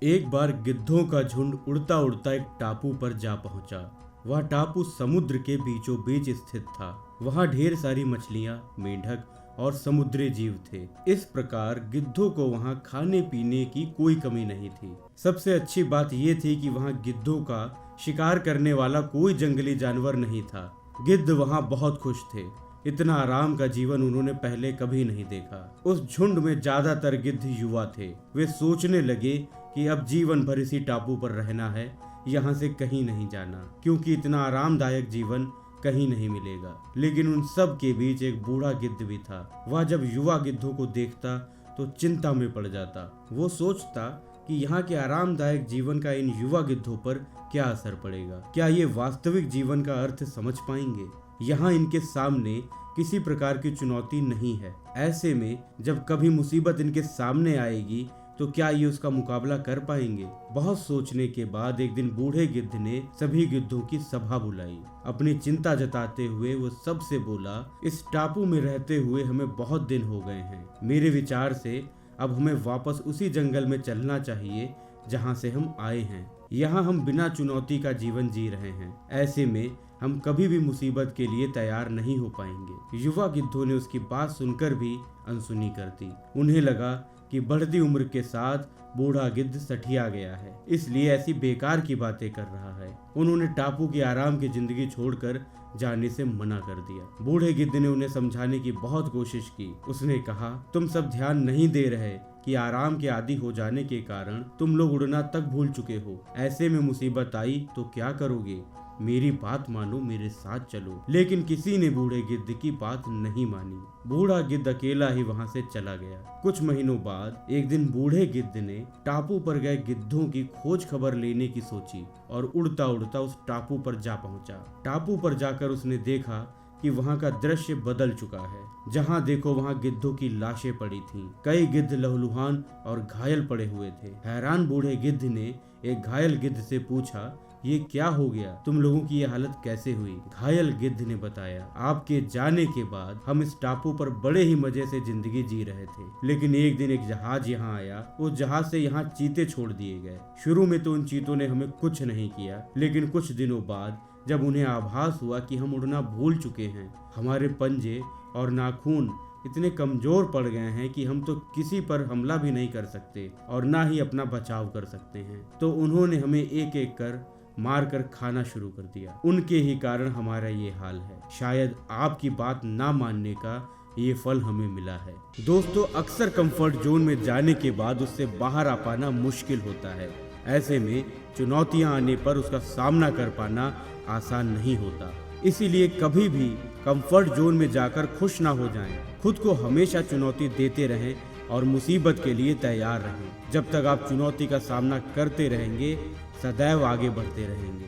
एक बार गिद्धों का झुंड उड़ता उड़ता एक टापू पर जा पहुंचा। वह टापू समुद्र के बीचों बीच स्थित था। वहां ढेर सारी मछलियां, मेंढक और समुद्री जीव थे। इस प्रकार गिद्धों को वहां खाने पीने की कोई कमी नहीं थी। सबसे अच्छी बात यह थी कि वहां गिद्धों का शिकार करने वाला कोई जंगली जानवर नहीं था। गिद्ध वहां बहुत खुश थे। इतना आराम का जीवन उन्होंने पहले कभी नहीं देखा। उस झुंड में ज्यादातर गिद्ध युवा थे। वे सोचने लगे कि अब जीवन भर इसी टापू पर रहना है, यहाँ से कहीं नहीं जाना, क्योंकि इतना आरामदायक जीवन कहीं नहीं मिलेगा। लेकिन उन सब के बीच एक बूढ़ा गिद्ध भी था। वह जब युवा गिद्धों को देखता तो चिंता में पड़ जाता। वो सोचता कि यहाँ के आरामदायक जीवन का इन युवा गिद्धों पर क्या असर पड़ेगा। क्या ये वास्तविक जीवन का अर्थ समझ पाएंगे? यहाँ इनके सामने किसी प्रकार की चुनौती नहीं है। ऐसे में जब कभी मुसीबत इनके सामने आएगी तो क्या ये उसका मुकाबला कर पाएंगे? बहुत सोचने के बाद एक दिन बूढ़े गिद्ध ने सभी गिद्धों की सभा बुलाई। अपनी चिंता जताते हुए वो सबसे बोला, इस टापू में रहते हुए हमें बहुत दिन हो गए हैं। मेरे विचार से अब हमें वापस उसी जंगल में चलना चाहिए जहाँ से हम आए हैं। यहाँ हम बिना चुनौती का जीवन जी रहे हैं। ऐसे में हम कभी भी मुसीबत के लिए तैयार नहीं हो पाएंगे। युवा गिद्धों ने उसकी बात सुनकर भी अनसुनी कर दी। उन्हें लगा कि बढ़ती उम्र के साथ बूढ़ा गिद्ध सठिया गया है, इसलिए ऐसी बेकार की बातें कर रहा है। उन्होंने टापू की आराम की जिंदगी छोड़कर जाने से मना कर दिया। बूढ़े गिद्ध ने उन्हें समझाने की बहुत कोशिश की। उसने कहा, तुम सब ध्यान नहीं दे रहे कि आराम के आदी हो जाने के कारण तुम लोग उड़ना तक भूल चुके हो। ऐसे में मुसीबत आई तो क्या करोगे? मेरी बात मानो, मेरे साथ चलो। लेकिन किसी ने बूढ़े गिद्ध की बात नहीं मानी। बूढ़ा गिद्ध अकेला ही वहां से चला गया। कुछ महीनों बाद एक दिन बूढ़े गिद्ध ने टापू पर गए गिद्धों की खोज खबर लेने की सोची और उड़ता उड़ता उस टापू पर जा पहुंचा। टापू पर जाकर उसने देखा कि वहां का दृश्य बदल चुका है। जहां देखो वहां गिद्धों की लाशें पड़ी थीं। कई गिद्ध लहूलुहान और घायल पड़े हुए थे। हैरान बूढ़े गिद्ध ने एक घायल गिद्ध से पूछा, ये क्या हो गया? तुम लोगों की ये हालत कैसे हुई? घायल गिद्ध ने बताया, आपके जाने के बाद हम इस टापू पर बड़े ही मजे से जिंदगी जी रहे थे। लेकिन एक दिन एक जहाज यहाँ आया। उस जहाज से यहाँ चीते छोड़ दिए गए। शुरू में तो उन चीतों ने हमें कुछ नहीं किया, लेकिन कुछ दिनों बाद जब उन्हें आभास हुआ कि हम उड़ना भूल चुके हैं, हमारे पंजे और नाखून इतने कमजोर पड़ गए हैं कि हम तो किसी पर हमला भी नहीं कर सकते और ना ही अपना बचाव कर सकते हैं, तो उन्होंने हमें एक एक कर मार कर खाना शुरू कर दिया। उनके ही कारण हमारा ये हाल है। शायद आपकी बात ना मानने का ये फल हमें मिला है। दोस्तों, अक्सर कंफर्ट जोन में जाने के बाद उससे बाहर आ पाना मुश्किल होता है। ऐसे में चुनौतियां आने पर उसका सामना कर पाना आसान नहीं होता। इसीलिए कभी भी कंफर्ट जोन में जाकर खुश ना हो जाएं। खुद को हमेशा चुनौती देते रहें और मुसीबत के लिए तैयार रहें। जब तक आप चुनौती का सामना करते रहेंगे, सदैव आगे बढ़ते रहेंगे।